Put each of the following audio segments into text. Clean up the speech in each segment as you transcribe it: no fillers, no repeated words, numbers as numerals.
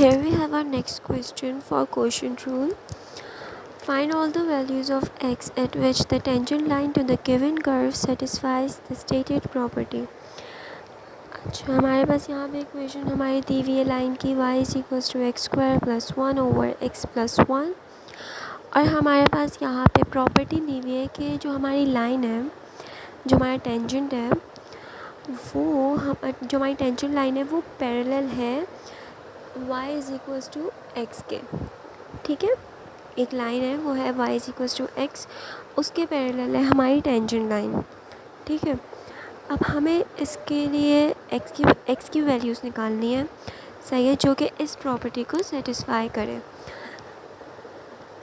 Here we have our next question for quotient rule. Find all the values of x at which the tangent line to the given curve satisfies the stated property. अच्छा, हमारे पास यहाँ पे equation हमारी दी हुई है line की y = x²+1/x+1 और हमारे पास यहाँ पे प्रॉपर्टी दी हुई है कि जो हमारी लाइन है, जो हमारा टेंजेंट है, जो हमारी टेंजेंट लाइन है वो पैरेलल है y = x के. ठीक है, एक लाइन है वो है y = x, उसके पैरेलल है हमारी टेंजेंट लाइन. ठीक है, अब हमें इसके लिए x की वैल्यूज़ निकालनी है. सही है, जो कि इस प्रॉपर्टी को सेटिस्फाई करे.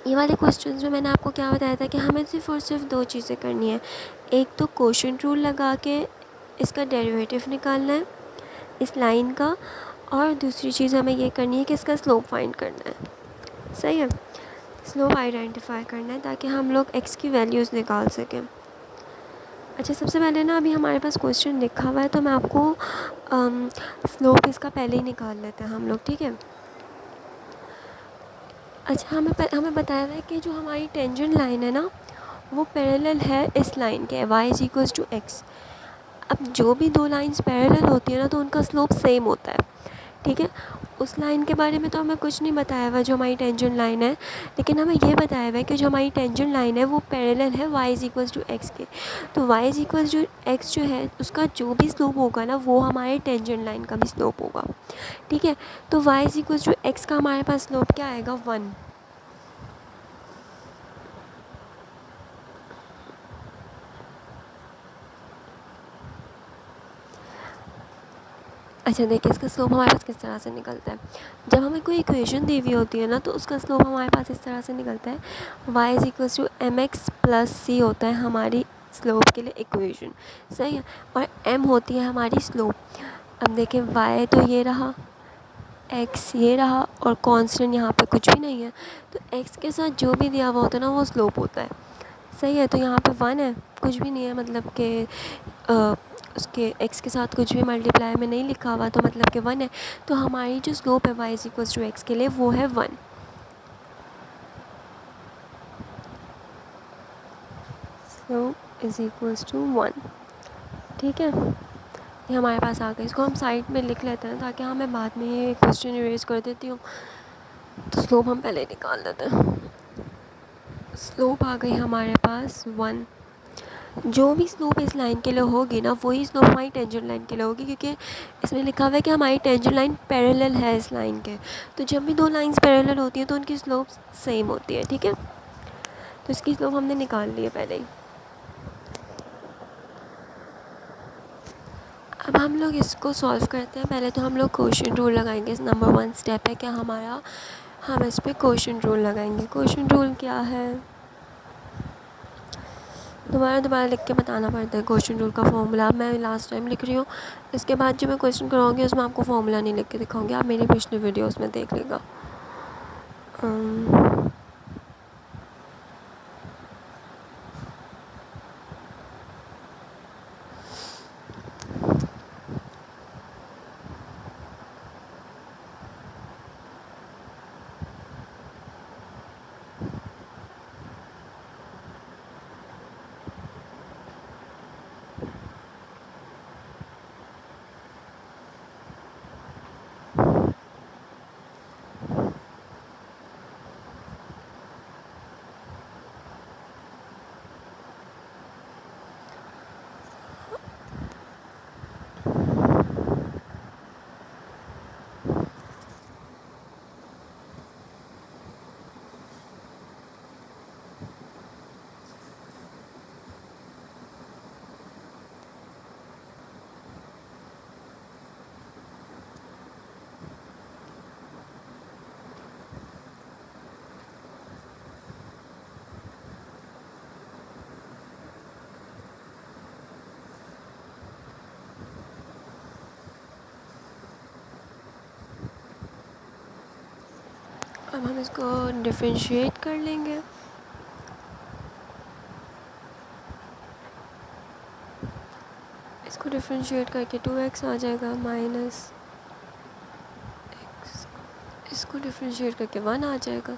ये वाले क्वेश्चंस में मैंने आपको क्या बताया था कि हमें सिर्फ और सिर्फ दो चीज़ें करनी है. एक तो क्वोशिएंट रूल लगा के इसका डेरिवेटिव निकालना है इस लाइन का, और दूसरी चीज़ हमें ये करनी है कि इसका स्लोप फाइंड करना है. सही है, स्लोप आइडेंटिफाई करना है ताकि हम लोग x की वैल्यूज़ निकाल सकें. अच्छा, सबसे पहले ना अभी हमारे पास क्वेश्चन लिखा हुआ है तो मैं आपको स्लोप इसका पहले ही निकाल लेते हैं हम लोग. ठीक है, अच्छा, हमें बताया हुआ है कि जो हमारी टेंजेंट लाइन है ना वो पैरेलल है इस लाइन के y = x. अब जो भी दो लाइंस पैरेलल होती है ना तो उनका स्लोप सेम होता है. ठीक है, उस लाइन के बारे में तो हमें कुछ नहीं बताया हुआ जो हमारी टेंजेंट लाइन है, लेकिन हमें ये बताया हुआ है कि जो हमारी टेंजेंट लाइन है वो पैरेलल है y = x के. तो y = x जो है उसका जो भी स्लोप होगा ना वो हमारे टेंजेंट लाइन का भी स्लोप होगा. ठीक है, तो y = x का हमारे पास स्लोप क्या आएगा, 1. अच्छा, देखिए इसका स्लोप हमारे पास किस तरह से निकलता है. जब हमें कोई इक्वेशन दी हुई होती है ना तो उसका स्लोप हमारे पास इस तरह से निकलता है. y = mx + c होता है हमारी स्लोप के लिए इक्वेशन. सही है, और m होती है हमारी स्लोप. अब देखें y तो ये रहा, x ये रहा, और कांस्टेंट यहाँ पे कुछ भी नहीं है. तो x के साथ जो भी दिया हुआ होता है ना वो स्लोप होता है. सही है, तो यहाँ पे 1 है, कुछ भी नहीं है, मतलब कि उसके x के साथ कुछ भी मल्टीप्लाई में नहीं लिखा हुआ, तो मतलब कि 1 है. तो हमारी जो स्लोप है y = x के लिए वो है 1. स्लोप = 1. ठीक है, ये हमारे पास आ गया. इसको हम साइड में लिख लेते हैं ताकि हमें बाद में ये क्वेश्चन इरेज कर देती हूँ, तो स्लोप हम पहले निकाल लेते हैं. स्लोप आ गई हमारे पास 1. जो भी स्लोप इस लाइन के लिए होगी ना वही स्लोप हमारी टेंजेंट लाइन के लिए होगी, क्योंकि इसमें लिखा हुआ है कि हमारी टेंजेंट लाइन पैरेलल है इस लाइन के. तो जब भी दो लाइंस पैरेलल होती हैं तो उनकी स्लोप सेम होती है. ठीक है, तो इसकी स्लोप हमने निकाल ली है पहले ही. अब हम लोग इसको सॉल्व करते हैं. पहले तो हम लोग क्वोशिएंट रूल लगाएंगे. नंबर 1 स्टेप है क्या हमारा, हम इस पर क्वोशिएंट रूल लगाएंगे. क्वोशिएंट रूल क्या है, दोबारा लिख के बताना पड़ता है क्वेश्चन रूल का फॉर्मूला. मैं लास्ट टाइम लिख रही हूँ, इसके बाद जो मैं क्वेश्चन कराऊंगी उसमें आपको फॉर्मूला नहीं लिख के दिखाऊंगी, आप मेरी पिछली वीडियोस में देख लेगा. अब हम इसको डिफरेंशिएट कर लेंगे. इसको डिफरेंशिएट करके 2x आ जाएगा माइनस इसको डिफ्रेंशिएट करके 1 आ जाएगा।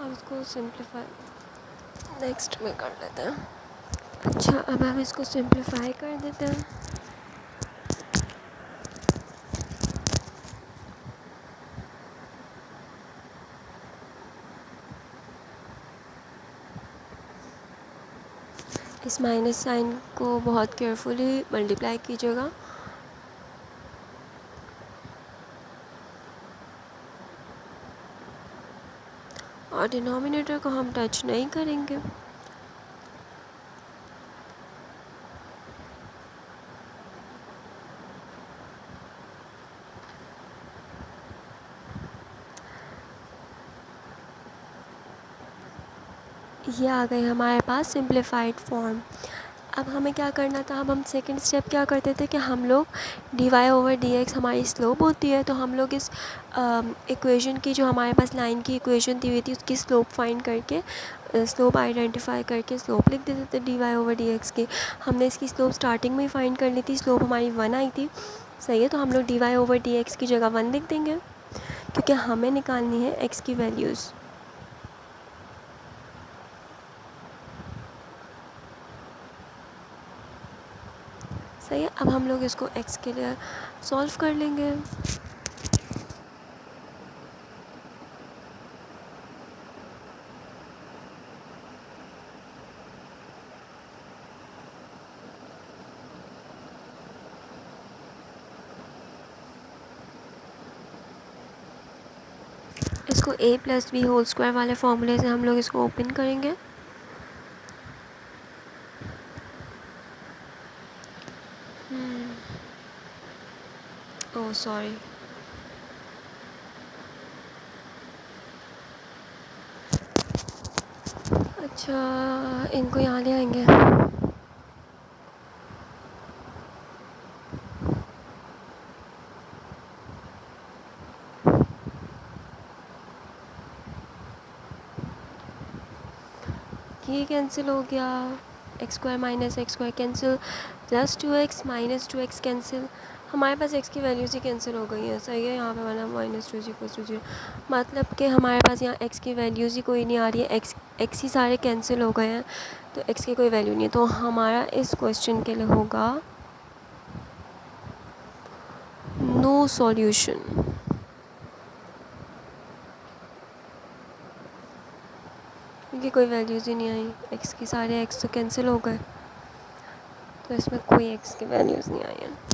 अब इसको सिंप्लीफाई नेक्स्ट में कर लेते हैं। अच्छा, अब हम इसको सिंप्लीफाई कर देते हैं। इस माइनस साइन को बहुत केयरफुली मल्टीप्लाई कीजिएगा। और डिनोमिनेटर को हम टच नहीं करेंगे। ये आ गई हमारे पास सिंप्लीफाइड फॉर्म। अब हमें क्या करना था, अब हम सेकंड स्टेप क्या करते थे कि हम लोग dy/dx हमारी स्लोप होती है, तो हम लोग इस इक्वेशन की, जो हमारे पास लाइन की इक्वेशन दी हुई थी, उसकी स्लोप फाइंड करके, स्लोप आइडेंटिफाई करके स्लोप लिख देते थे dy/dx की। हमने इसकी स्लोप स्टार्टिंग में ही फाइंड कर ली थी, स्लोप हमारी 1 आई थी, सही है। तो हम लोग dy/dx की जगह 1 लिख देंगे, क्योंकि हमें निकालनी है x की वैल्यूज़। सही है। अब हम लोग इसको x के लिए सॉल्व कर लेंगे। इसको a+b² वाले फॉर्मूले से हम लोग इसको ओपन करेंगे। ओह सॉरी, अच्छा इनको यहाँ ले आएंगे। ये कैंसिल हो गया, x² minus x² cancel, +2x minus 2x cancel. हमारे पास x की वैल्यूज़ ही कैंसिल हो गई हैं, सही है। यहाँ पे बना -2 = 0, मतलब कि हमारे पास यहाँ x की वैल्यूज़ ही कोई नहीं आ रही है, x ही सारे कैंसिल हो गए हैं, तो x की कोई वैल्यू नहीं है। तो हमारा इस क्वेश्चन के लिए होगा नो सॉल्यूशन, क्योंकि कोई वैल्यूज़ ही नहीं आई, x की सारे x तो कैंसिल हो गए, तो इसमें कोई x की वैल्यूज़ नहीं आई हैं।